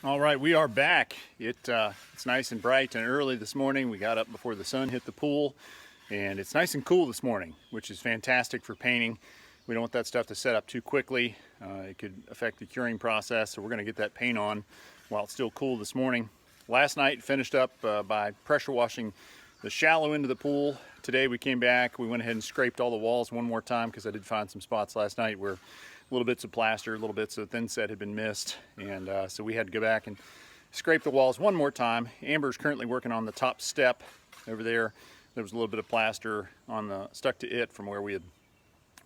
All right, we are back. It's nice and bright and early this morning. We got up before the sun hit the pool, and it's nice and cool this morning, which is fantastic for painting. We don't want that stuff to set up too quickly. It could affect the curing process, so we're going to get that paint on while it's still cool this morning. Last night finished up by pressure washing the shallow end of the pool. Today we came back, we went ahead and scraped all the walls one more time because I did find some spots last night where little bits of plaster, little bits of thin set had been missed, and so we had to go back and scrape the walls one more time. Amber's currently working on the top step over there. There was a little bit of plaster stuck to it from where we had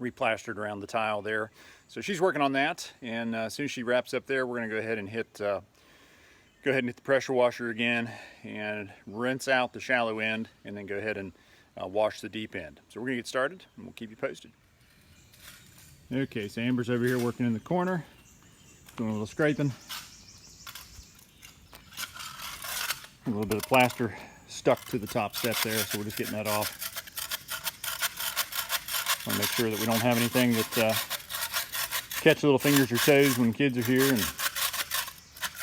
replastered around the tile there. So she's working on that, and as soon as she wraps up there, we're going to go ahead and hit the pressure washer again and rinse out the shallow end, and then go ahead and wash the deep end. So we're going to get started, and we'll keep you posted. Okay, so Amber's over here working in the corner, doing a little scraping. A little bit of plaster stuck to the top step there, so we're just getting that off. Want to make sure that we don't have anything that catch little fingers or toes when kids are here and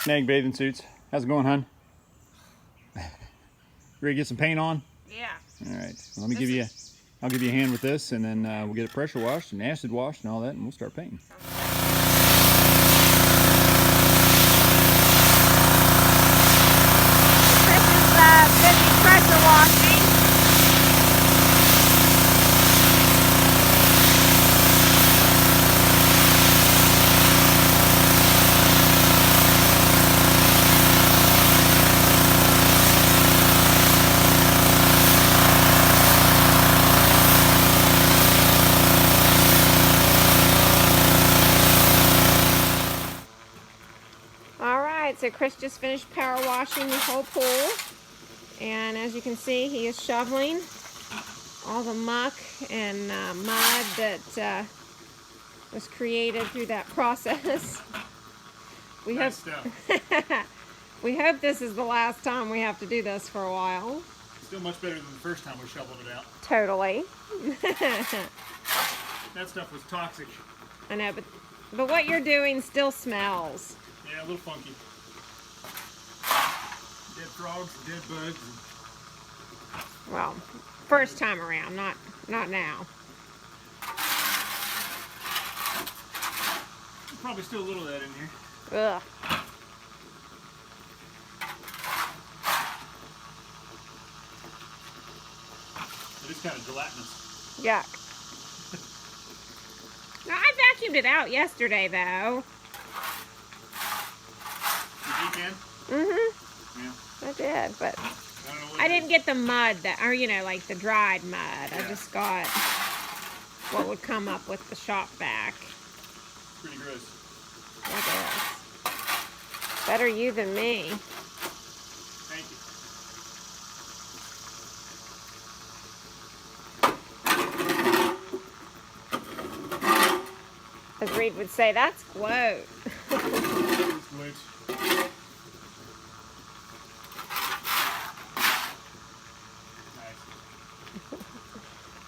snag bathing suits. How's it going, hon? Ready to get some paint on? Yeah. All right, well, I'll give you a hand with this, and then we'll get it pressure washed and acid washed and all that, and we'll start painting. Chris is busy pressure washing. So Chris just finished power washing the whole pool, and as you can see, he is shoveling all the muck and mud that was created through that process. We hope this is the last time we have to do this for a while. Still much better than the first time we shoveled it out. Totally. That stuff was toxic. I know, but what you're doing still smells. Yeah, a little funky. Dead frogs, dead bugs. Well, first time around, not now. There's probably still a little of that in here. Ugh. It is kind of gelatinous. Yuck. No, I vacuumed it out yesterday, though. The deep end? Mm-hmm. Yeah. I did, but I didn't get the mud like the dried mud. Yeah. I just got what would come up with the shop vac. Pretty gross. It is. Better you than me. Thank you. As Reed would say, that's gloat.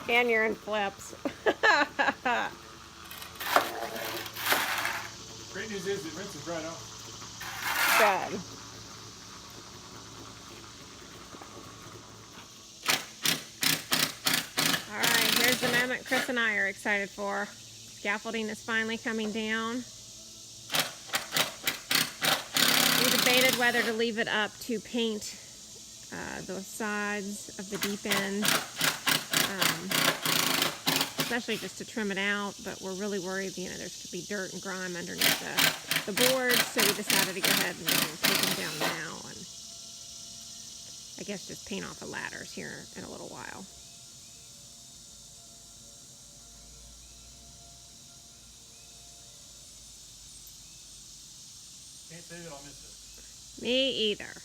And you're in flips. Great news is it rinses right off. Good. Alright, here's the moment Chris and I are excited for. Scaffolding is finally coming down. We debated whether to leave it up to paint the sides of the deep end. Especially just to trim it out, but we're really worried, there's could be dirt and grime underneath the boards, so we decided to go ahead and take them down now, and I guess just paint off the ladders here in a little while. Can't say that I'll miss it. Me either.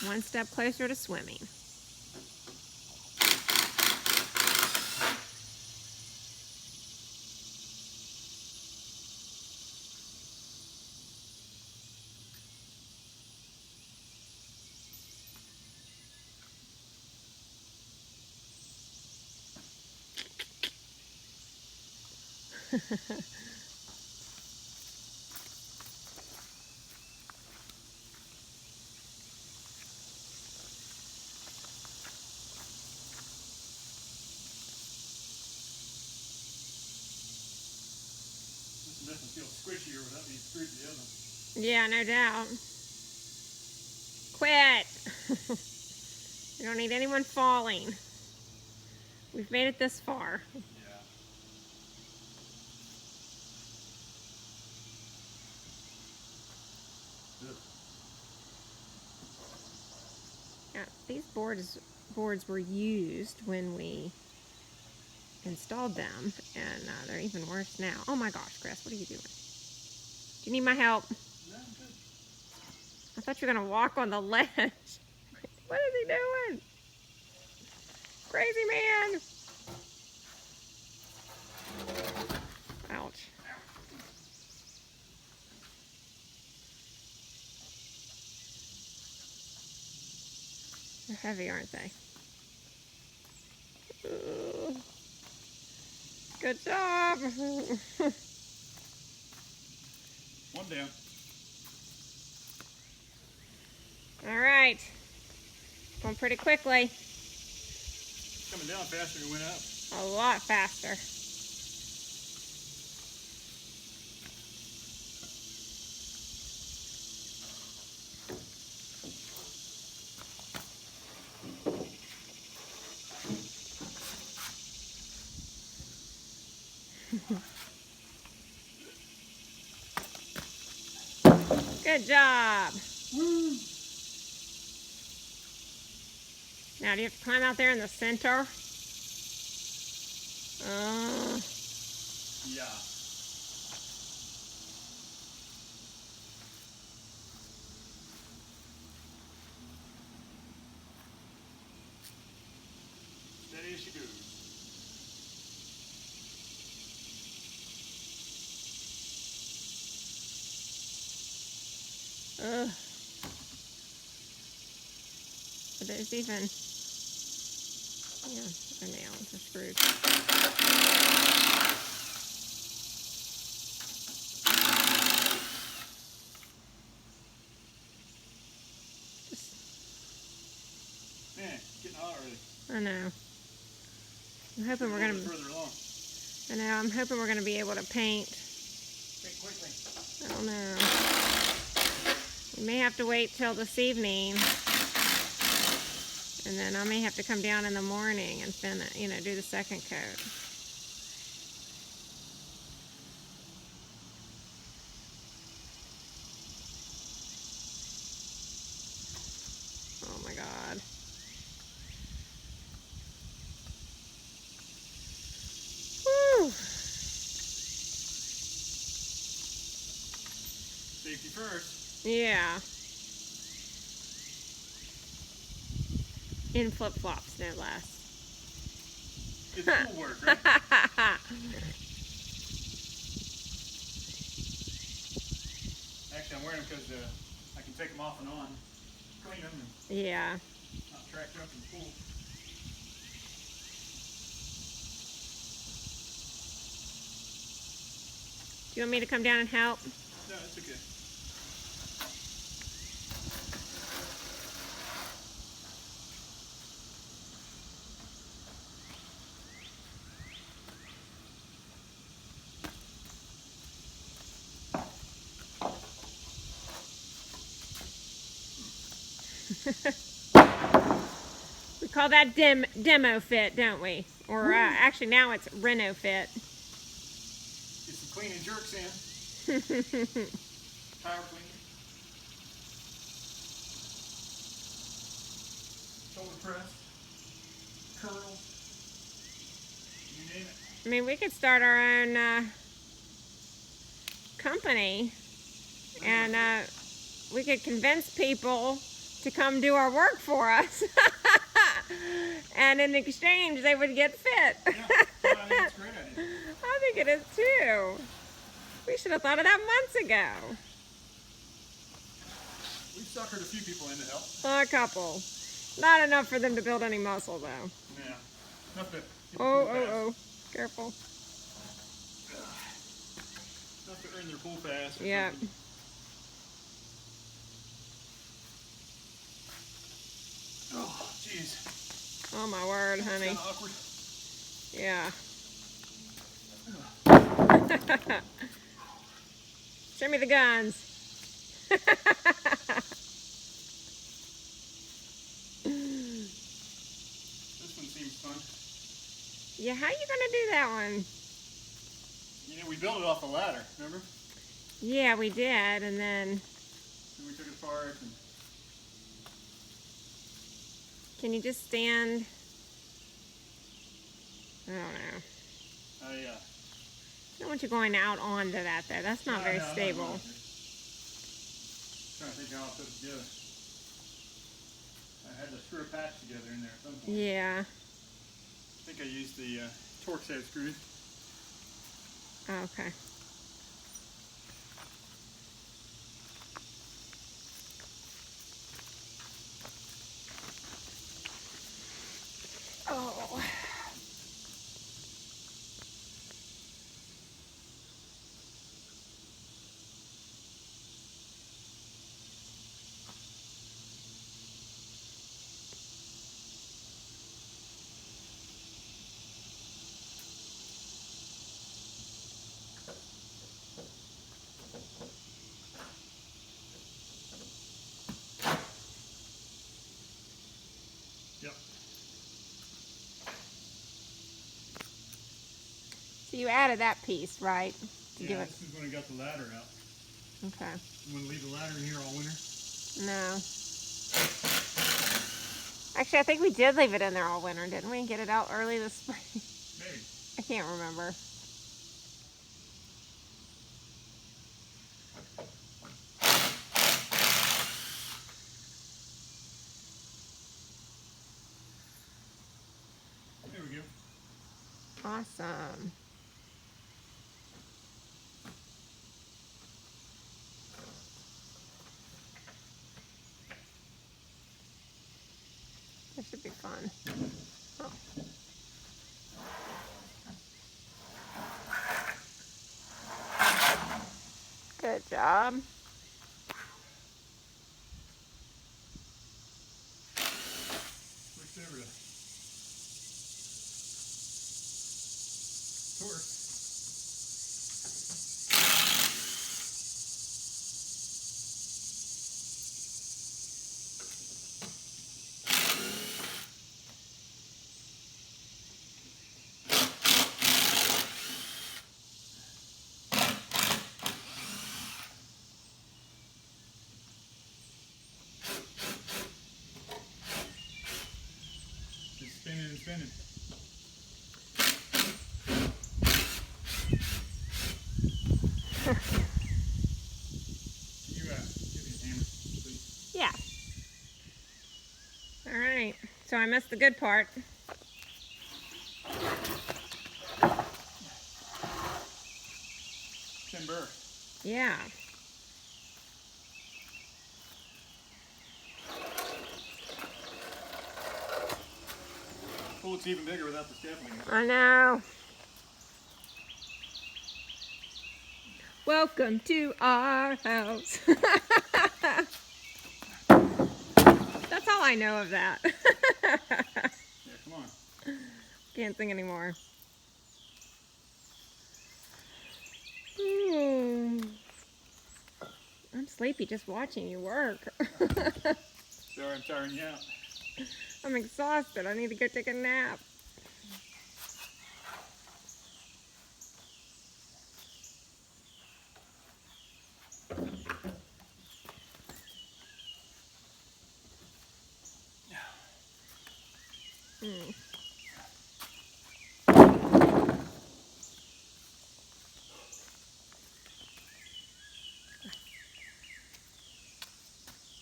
One step closer to swimming. This doesn't feel squishier without being screwed to the oven. Yeah, no doubt. Quit! We don't need anyone falling. We've made it this far. Yeah. Yeah, these boards were used when we installed them, and they're even worse now. Oh my gosh, Chris, what are you doing? Do you need my help? No, I'm good. I thought you were gonna walk on the ledge. What is he doing? Crazy man! Ouch. They're heavy, aren't they? Ooh. Good job! One down. All right. Going pretty quickly. Coming down faster than it went up. A lot faster. Good job. Woo! Now, do you have to climb out there in the center? Yeah. Steady as she goes. Ugh. But there's even, yeah, our nails are screwed. Man, getting hot already. I know. I'm hoping we're A little gonna. bit further along. I know. I'm hoping we're gonna be able to paint. Paint quickly. I don't know. We may have to wait till this evening, and then I may have to come down in the morning and finish, do the second coat. Oh my God. Woo! Safety first. Yeah. In flip-flops, no less. It's cool work, right? Actually, I'm wearing them because I can take them off and on, clean them, and Yeah. not track up in the pool. Do you want me to come down and help? No, it's okay. We call that demo fit, don't we? Or actually now it's Reno fit. Get some clean and jerks in. Tire clean. Shoulder press. Curls. You name it. I mean, we could start our own company, and we could convince people to come do our work for us. And in exchange, they would get fit. Yeah, I think it's a great idea. I think it is too. We should have thought of that months ago. We've suckered a few people in to help. A couple. Not enough for them to build any muscle, though. Yeah. Enough to get Oh, through fast. oh, oh. Careful. Enough to earn their pool pass. Yeah. Oh, jeez. Oh my word, It's honey. kind of awkward. Yeah. Show me the guns. This one seems fun. Yeah, how you gonna do that one? You know, we built it off the ladder, remember? Yeah, we did, and then We took it apart. And can you just stand? I don't know. I don't want you going out onto that there. That's not very stable. I'm trying to think how I'll put it together. I had to screw a patch together in there at some point. Yeah. I think I used the Torx head screws. Okay. Oh. Yep. So you added that piece, right? Yeah, this is when I got the ladder out. Okay. You want to leave the ladder in here all winter? No. Actually, I think we did leave it in there all winter, didn't we? Get it out early this spring? Maybe. I can't remember. There we go. Awesome. This should be fun. Oh. Good job. Switched over to Torx. Just spinning and spinning. Can you give me a hammer, please? Yeah. All right. So I missed the good part. Timber. Yeah. Oh, it's even bigger without the scaffolding. I know. Welcome to our house. That's all I know of that. Yeah, come on. Can't sing anymore. I'm sleepy just watching you work. Sorry, I'm tiring you out. I'm exhausted. I need to go take a nap.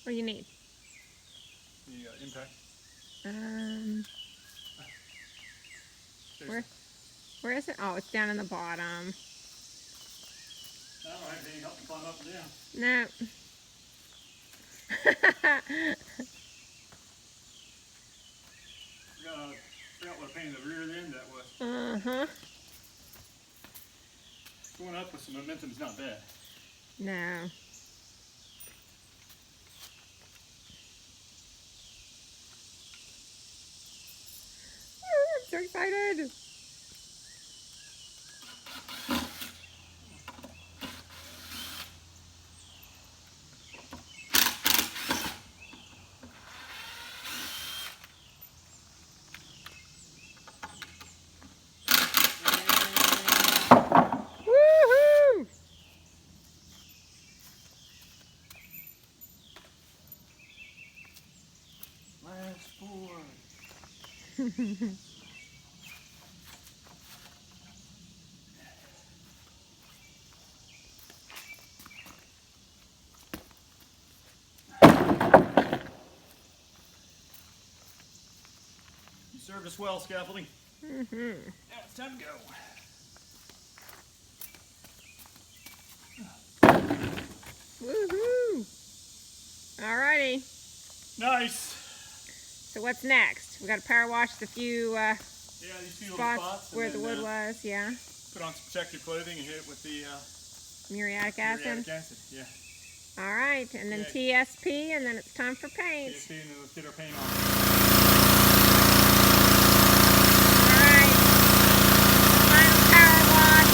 What do you need? The impact. Where is it? Oh, it's down in the bottom. I don't have any help to climb up and down. No. Forgot what a pain in the rear end that was. Uh-huh. Going up with some momentum is not bad. No. I'm so excited. Woohoo! Last four. You served us well, scaffolding. Now it's time to go. Woohoo! Alrighty. Nice. So what's next? We got to power wash the few Yeah, these few little spots. where the wood was. Yeah. Put on some protective clothing and hit it with the Muriatic acid. muriatic acid. Yeah. All right, and then Yeah. TSP, and then it's time for paint. TSP, and then let's get our paint on. All right. Final power wash.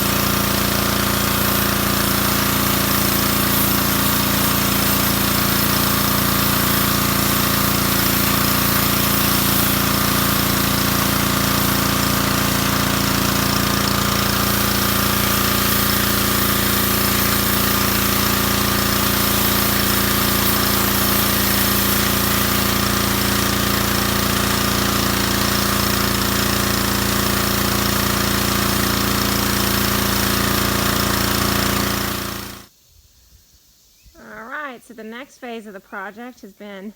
So the next phase of the project has been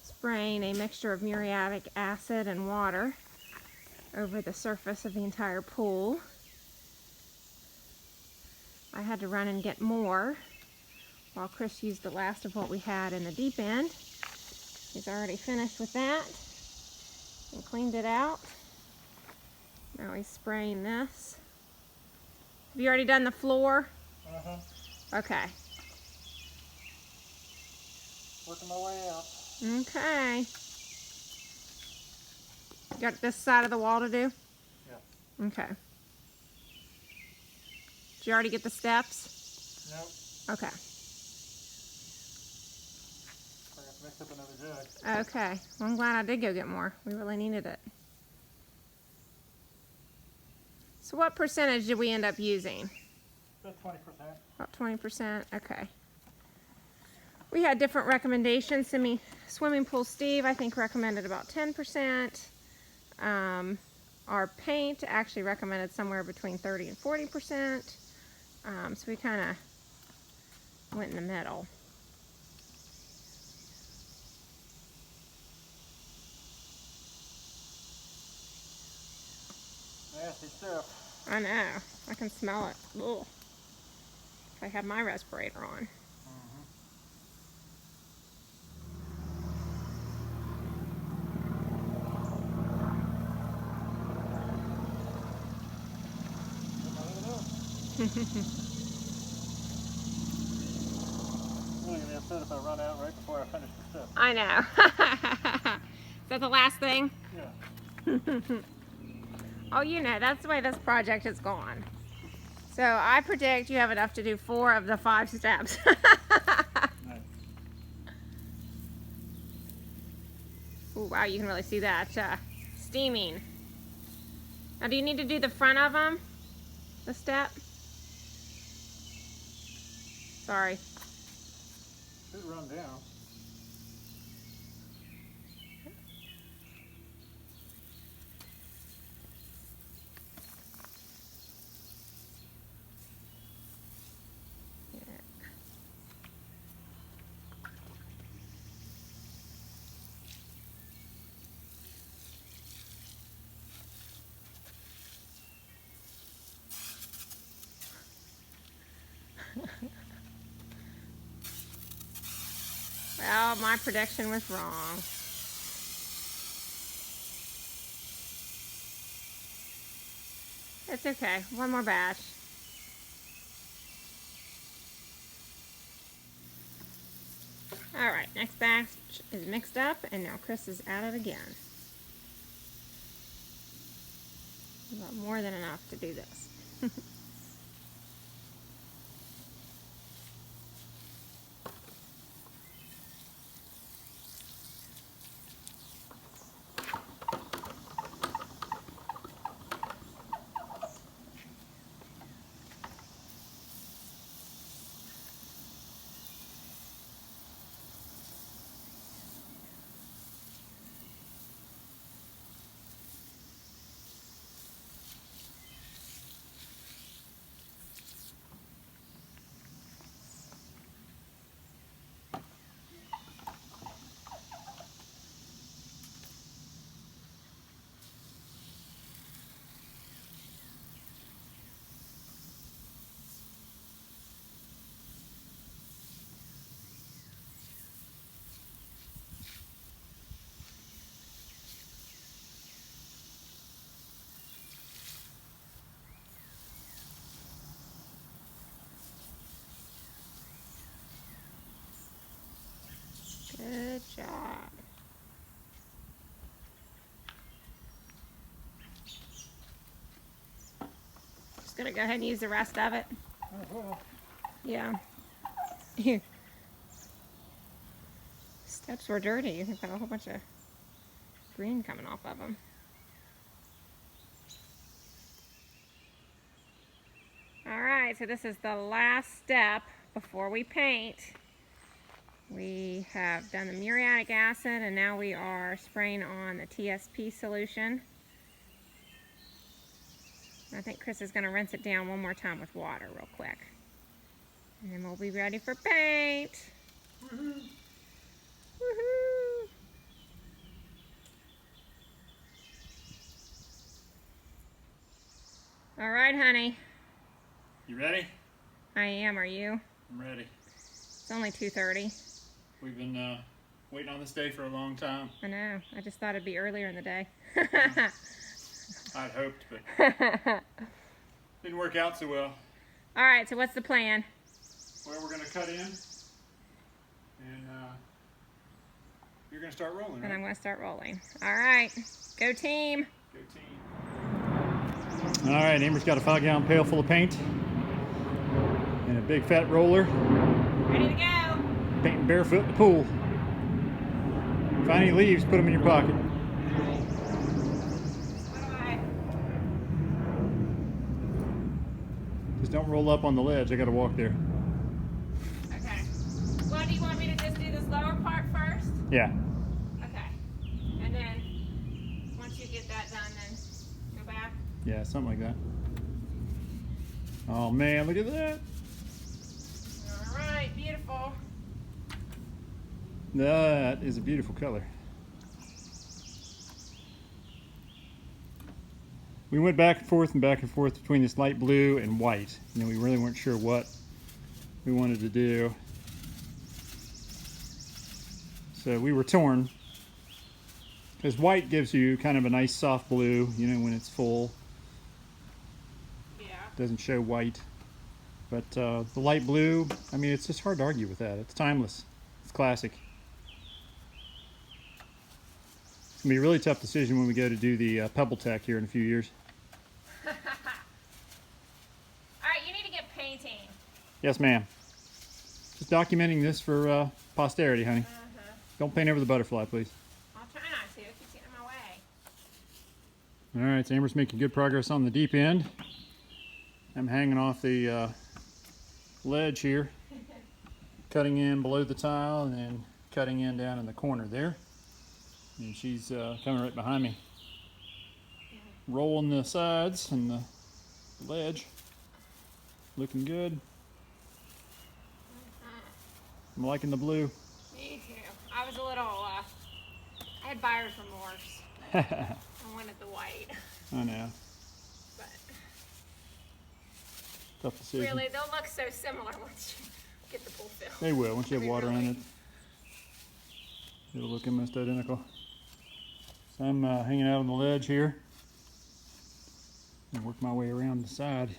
spraying a mixture of muriatic acid and water over the surface of the entire pool. I had to run and get more while Chris used the last of what we had in the deep end. He's already finished with that and cleaned it out. Now he's spraying this. Have you already done the floor? Uh-huh. Okay. Working my way out. Okay. You got this side of the wall to do? Yeah. Okay. Did you already get the steps? Nope. Okay. I have to mix up another jug. Okay. Well, I'm glad I did go get more. We really needed it. So what percentage did we end up using? About 20%. About 20%? Okay. We had different recommendations. Swimming Pool Steve, I think, recommended about 10%. Our paint actually recommended somewhere between 30 and 40%. So we kind of went in the middle. Nasty stuff. I know. I can smell it. Ugh. If I had my respirator on. Really gonna be upset if I run out right before I finish the step. I know. Is that the last thing? Yeah. Oh, you know, that's the way this project has gone. So I predict you have enough to do 4 of the 5 steps. Nice. Ooh, wow, you can really see that steaming. Now, do you need to do the front of them? The step? Sorry. Should run down. Well, my prediction was wrong. It's okay. One more batch. All right, next batch is mixed up, and now Chris is at it again. About more than enough to do this. Good job. Just gonna go ahead and use the rest of it. Yeah. Here. Steps were dirty. You've got a whole bunch of green coming off of them. Alright, so this is the last step before we paint. We have done the muriatic acid, and now we are spraying on the TSP solution. I think Chris is going to rinse it down one more time with water real quick. And then we'll be ready for paint. Woohoo! Woohoo! All right, honey. You ready? I am. Are you? I'm ready. It's only 2:30. We've been waiting on this day for a long time. I know. I just thought it'd be earlier in the day. I'd hoped, but didn't work out so well. All right, so what's the plan? Well, we're going to cut in, and you're going to start rolling, right? And I'm going to start rolling. All right, go team. Go team. All right, Amber's got a 5-gallon pail full of paint and a big fat roller. Ready to go. Painting barefoot in the pool. Find any leaves, put them in your pocket. Just don't roll up on the ledge. I got to walk there. Okay. Well, do you want me to just do this lower part first? Yeah. Okay. And then once you get that done, then go back? Yeah, something like that. Oh man, look at that. All right, beautiful. That is a beautiful color. We went back and forth between this light blue and white. You know, we really weren't sure what we wanted to do. So we were torn. Because white gives you kind of a nice soft blue, you know, when it's full. Yeah. Doesn't show white. But the light blue, I mean, it's just hard to argue with that. It's timeless. It's classic. It's going to be a really tough decision when we go to do the Pebble Tech here in a few years. All right, you need to get painting. Yes, ma'am. Just documenting this for posterity, honey. Don't paint over the butterfly, please. I'll try not to. It keeps getting in my way. All right, so Amber's making good progress on the deep end. I'm hanging off the ledge here, cutting in below the tile and then cutting in down in the corner there. And she's coming right behind me, rolling the sides and the ledge. Looking good. I'm liking the blue. Me too. I was a little, I had buyer's remorse. I wanted the white. I know. But Tough decision. really, they'll look so similar once you get the pool filled. They will. Once you have They water really- in it, it'll look almost identical. So I'm hanging out on the ledge here. And work my way around the side.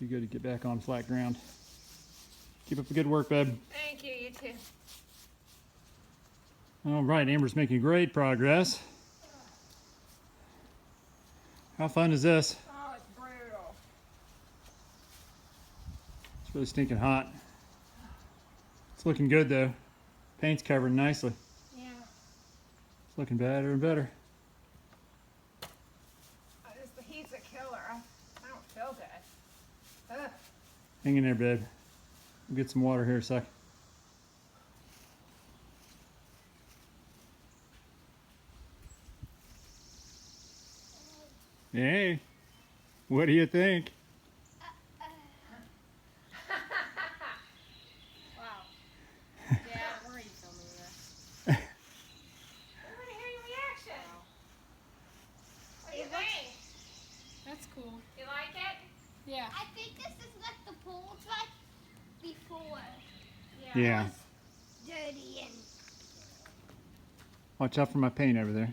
Be good to get back on flat ground. Keep up the good work, babe. Thank you, you too. All right, Amber's making great progress. How fun is this? Oh, it's brutal. It's really stinking hot. It's looking good though. Paint's covering nicely. Yeah. It's looking better and better. The heat's a killer. I don't feel good. Ugh. Hang in there, babe. We'll get some water here in a sec. Hey, what do you think? Wow. Yeah, where are you filming this? I want to hear your reaction. What do you think? That's cool. You like it? Yeah. I think this is what the pool was like before. Yeah. Dirty and Watch out for my paint over there.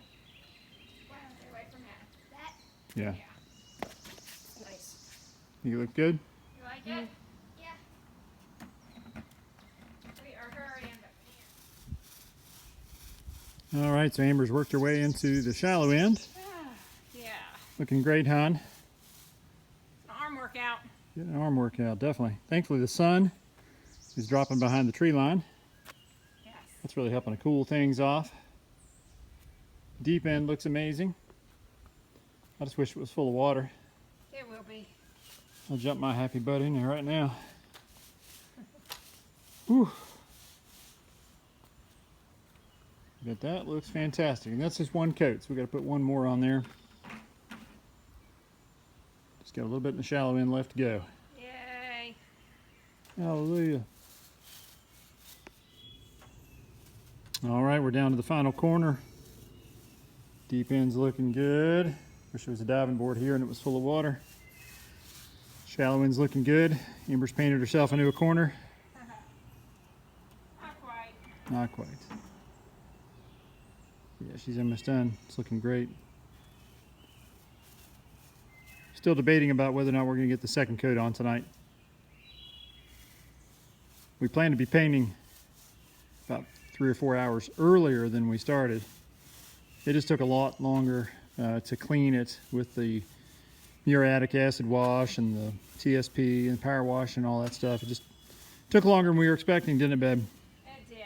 Stay away from that. that. Yeah. Nice. You look good? You like it? Yeah. We are hurrying, but All right, so Amber's worked her way into the shallow end. yeah. Looking great, hon. An arm workout. Get an arm workout, definitely. Thankfully, the sun is dropping behind the tree line. Yes. That's really helping to cool things off. Deep end looks amazing. I just wish it was full of water. It will be. I'll jump my happy butt in there right now. Whew. But that looks fantastic. And that's just one coat, so we got to put one more on there. Just got a little bit in the shallow end left to go. Yay. Hallelujah. All right, we're down to the final corner. Deep end's looking good. Wish there was a diving board here and it was full of water. Shallow end's looking good. Amber's painted herself into a corner. Not quite. Not quite. Yeah, she's almost done. It's looking great. Still debating about whether or not we're going to get the second coat on tonight. We plan to be painting about 3 or 4 hours earlier than we started. It just took a lot longer to clean it with the muriatic acid wash and the TSP and power wash and all that stuff. It just took longer than we were expecting, didn't it, babe? It did.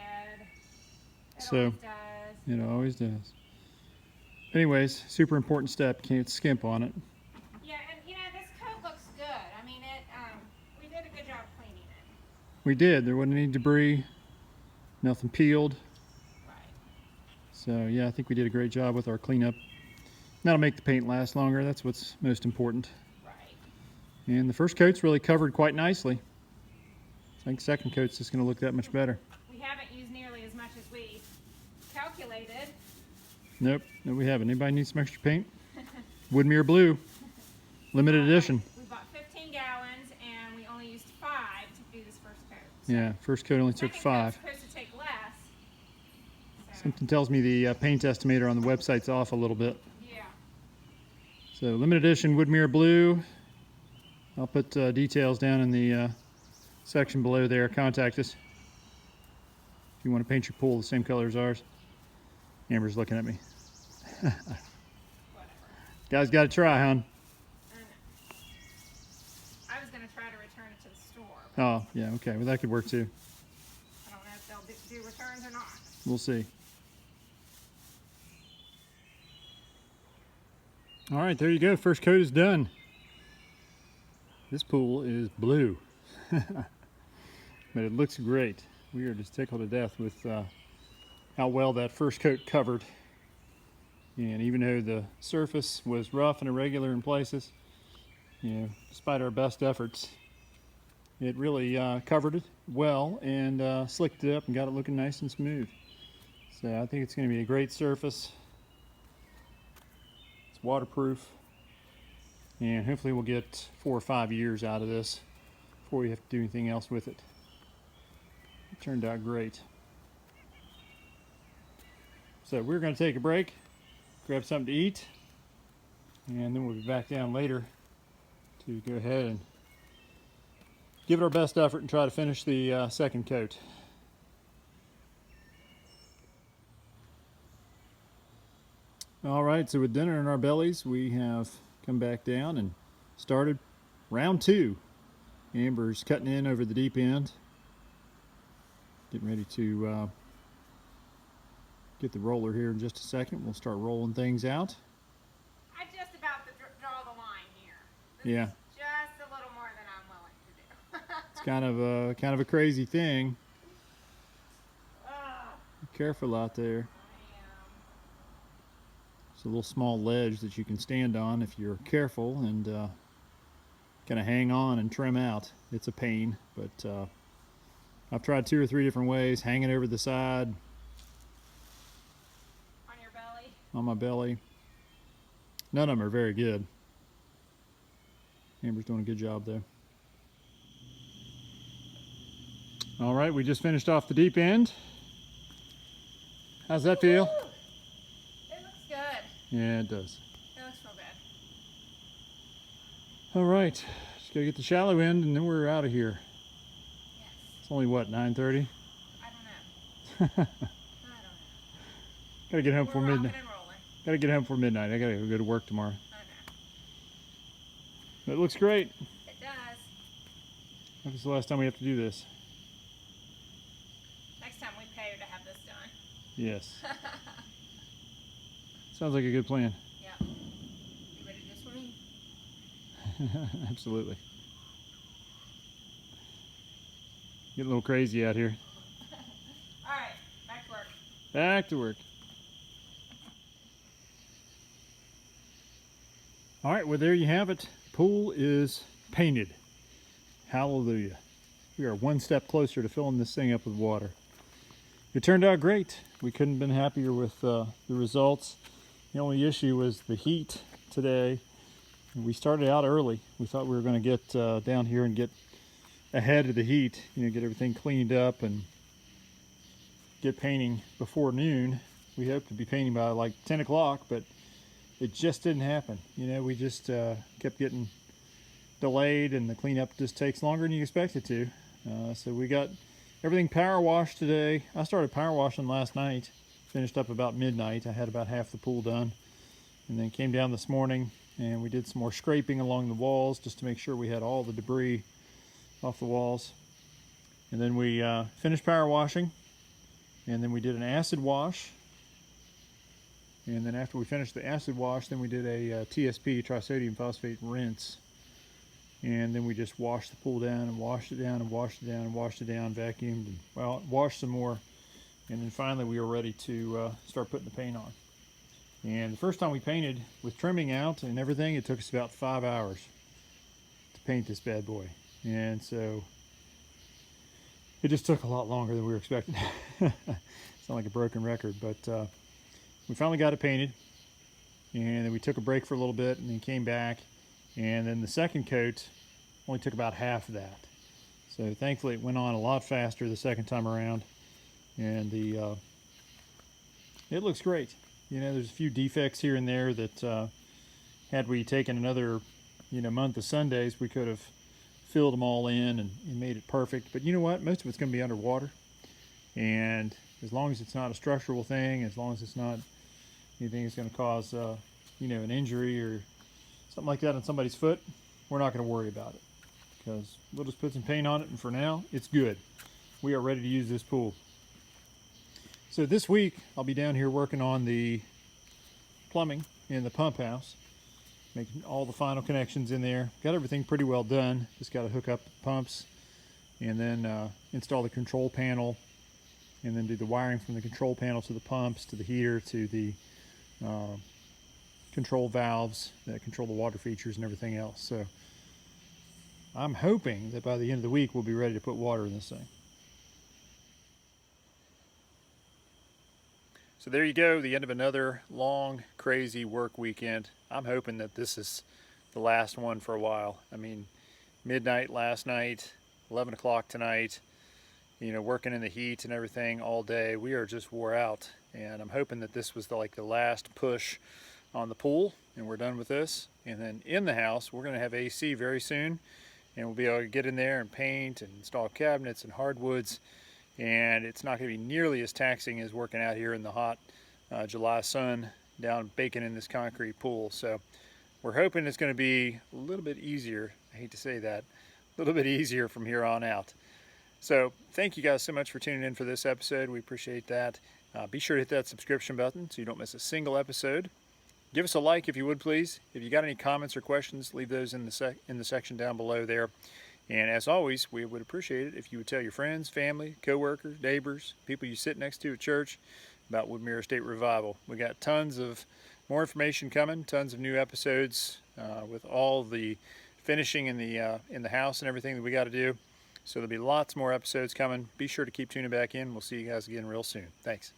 It So, always does. it always does. Anyways, super important step. Can't skimp on it. Yeah, and you know, this coat looks good. I mean, we did a good job cleaning it. We did. There wasn't any debris. Nothing peeled. Right. So yeah, I think we did a great job with our cleanup. That'll make the paint last longer. That's what's most important. Right. And the first coat's really covered quite nicely. I think second coat's just going to look that much better. We haven't used nearly as much as we calculated. Nope, no we haven't. Anybody need some extra paint? Woodmere Blue, limited edition. We bought 15 gallons and we only used 5 to do this first coat. So Yeah, first coat only took second 5. coat's supposed to take less. So, Something tells me the paint estimator on the website's off a little bit. yeah. So limited edition Woodmere Blue. I'll put details down in the section below there. Contact us if you want to paint your pool the same color as ours. Amber's looking at me. Whatever. Guys got to try, hon. I know. I was going to try to return it to the store, but Oh, yeah, okay. Well, that could work too. I don't know if they'll do returns or not. We'll see. All right, there you go. First coat is done. This pool is blue. But it looks great. We are just tickled to death with how well that first coat covered. And even though the surface was rough and irregular in places, you know, despite our best efforts, it really covered it well and slicked it up and got it looking nice and smooth. So I think it's going to be a great surface. It's waterproof, and hopefully we'll get 4 or 5 years out of this before we have to do anything else with it. It turned out great. So we're going to take a break, grab something to eat, and then we'll be back down later to go ahead and give it our best effort and try to finish the second coat. All right, so with dinner in our bellies, we have come back down and started round 2. Amber's cutting in over the deep end, getting ready to get the roller here in just a second. We'll start rolling things out. I just about to draw the line here. Yeah. Just a little more than I'm willing to do. It's kind of a crazy thing. Be careful out there. It's a little small ledge that you can stand on if you're careful and kind of hang on and trim out. It's a pain, but I've tried 2 or 3 different ways, hanging over the side. On your belly? On my belly. None of them are very good. Amber's doing a good job though. All right, we just finished off the deep end. How's that feel? It looks good. Yeah, it does. It looks real good. All right, just gotta get the shallow end and then we're out of here. Yes. It's only what, 9:30? I don't know. I don't know. Gotta get home for We're midnight. rocking and rolling. Gotta get home for midnight. I gotta go to work tomorrow. Okay. It looks great. It does. When is the last time we have to do this? Next time we pay her to have this done. Yes. Sounds like a good plan. Yeah. You ready to swim? Absolutely. Getting a little crazy out here. All right, back to work. Back to work. All right, well, there you have it. Pool is painted. Hallelujah. We are one step closer to filling this thing up with water. It turned out great. We couldn't have been happier with the results. The only issue was the heat today. We started out early. We thought we were going to get down here and get ahead of the heat, get everything cleaned up and get painting before noon. We hoped to be painting by like 10 o'clock, but it just didn't happen. We just kept getting delayed and the cleanup just takes longer than you expect it to. So we got everything power washed today. I started power washing last night, finished up about midnight. I had about half the pool done and then came down this morning and we did some more scraping along the walls just to make sure we had all the debris off the walls. And then we finished power washing and then we did an acid wash. And then after we finished the acid wash, then we did a TSP, trisodium phosphate rinse. And then we just washed the pool down and washed it down and washed it down and washed it down, vacuumed, and well, washed some more. And then finally we were ready to start putting the paint on. And the first time we painted with trimming out and everything, it took us about 5 hours to paint this bad boy. And so it just took a lot longer than we were expecting. It's not like a broken record, but we finally got it painted, and then we took a break for a little bit and then came back, and then the second coat only took about half of that. So thankfully it went on a lot faster the second time around, and it looks great. There's a few defects here and there that had we taken another month of Sundays, we could have filled them all in and made it perfect. But you know what? Most of it's going to be underwater, and as long as it's not a structural thing, as long as it's not anything that's going to cause an injury or something like that on somebody's foot, we're not going to worry about it, because we'll just put some paint on it, and for now it's good. We are ready to use this pool. So this week I'll be down here working on the plumbing in the pump house, making all the final connections in there. Got everything pretty well done. Just got to hook up the pumps and then install the control panel, and then do the wiring from the control panel to the pumps, to the heater, to the control valves that control the water features and everything else. So I'm hoping that by the end of the week we'll be ready to put water in this thing. So there you go, the end of another long, crazy work weekend. I'm hoping that this is the last one for a while. I mean, midnight last night, 11 o'clock tonight, working in the heat and everything all day. We are just wore out, and I'm hoping that this was the last push on the pool and we're done with this. And then in the house, we're going to have AC very soon, and we'll be able to get in there and paint and install cabinets and hardwoods, and it's not going to be nearly as taxing as working out here in the hot July sun down baking in this concrete pool. So we're hoping it's going to be a little bit easier. I hate to say that, a little bit easier from here on out. So thank you guys so much for tuning in for this episode. We appreciate that. Be sure to hit that subscription button so you don't miss a single episode. Give us a like if you would, please. If you got any comments or questions, leave those in the section down below there. And as always, we would appreciate it if you would tell your friends, family, co-workers, neighbors, people you sit next to at church about Woodmere State Revival. We got tons of more information coming, tons of new episodes with all the finishing in the house and everything that we got to do. So there'll be lots more episodes coming. Be sure to keep tuning back in. We'll see you guys again real soon. Thanks.